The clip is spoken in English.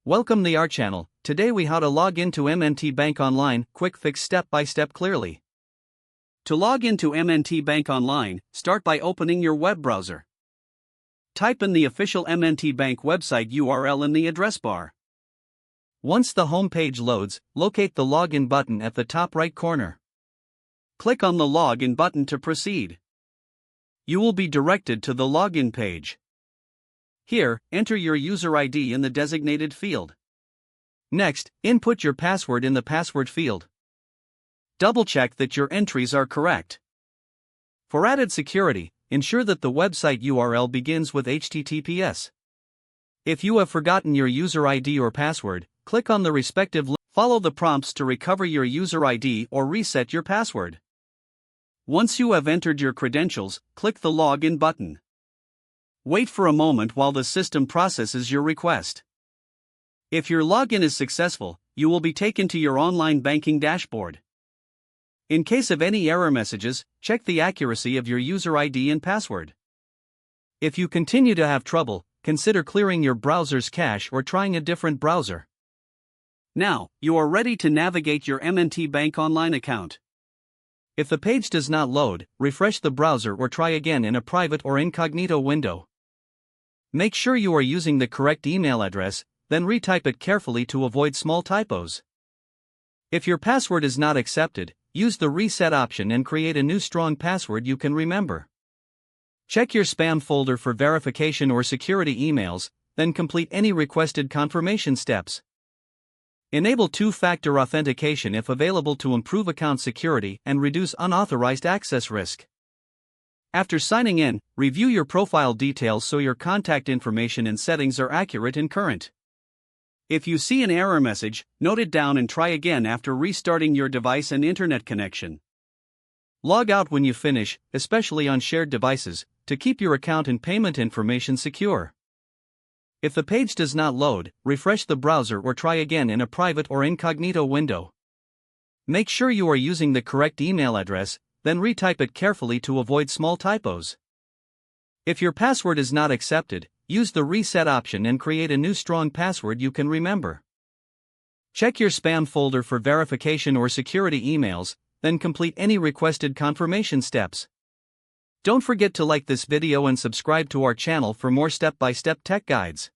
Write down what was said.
Welcome to our channel. Today we how to log into M&T Bank online, quick fix step by step clearly. To log into M&T Bank online, start by opening your web browser. Type in the official M&T Bank website URL in the address bar. Once the home page loads, locate the login button at the top right corner. Click on the login button to proceed. You will be directed to the login page. Here, enter your user ID in the designated field. Next, input your password in the password field. Double-check that your entries are correct. For added security, ensure that the website URL begins with HTTPS. If you have forgotten your user ID or password, click on the respective link. Follow the prompts to recover your user ID or reset your password. Once you have entered your credentials, click the Login button. Wait for a moment while the system processes your request. If your login is successful, you will be taken to your online banking dashboard. In case of any error messages, check the accuracy of your user ID and password. If you continue to have trouble, consider clearing your browser's cache or trying a different browser. Now, you are ready to navigate your M&T Bank online account. If the page does not load, refresh the browser or try again in a private or incognito window. Make sure you are using the correct email address, then retype it carefully to avoid small typos. If your password is not accepted, use the reset option and create a new strong password you can remember. Check your spam folder for verification or security emails, then complete any requested confirmation steps. Enable two-factor authentication if available to improve account security and reduce unauthorized access risk. After signing in, review your profile details so your contact information and settings are accurate and current. If you see an error message, note it down and try again after restarting your device and internet connection. Log out when you finish, especially on shared devices, to keep your account and payment information secure. If the page does not load, refresh the browser or try again in a private or incognito window. Make sure you are using the correct email address, then retype it carefully to avoid small typos. If your password is not accepted, use the reset option and create a new strong password you can remember. Check your spam folder for verification or security emails, then complete any requested confirmation steps. Don't forget to like this video and subscribe to our channel for more step-by-step tech guides.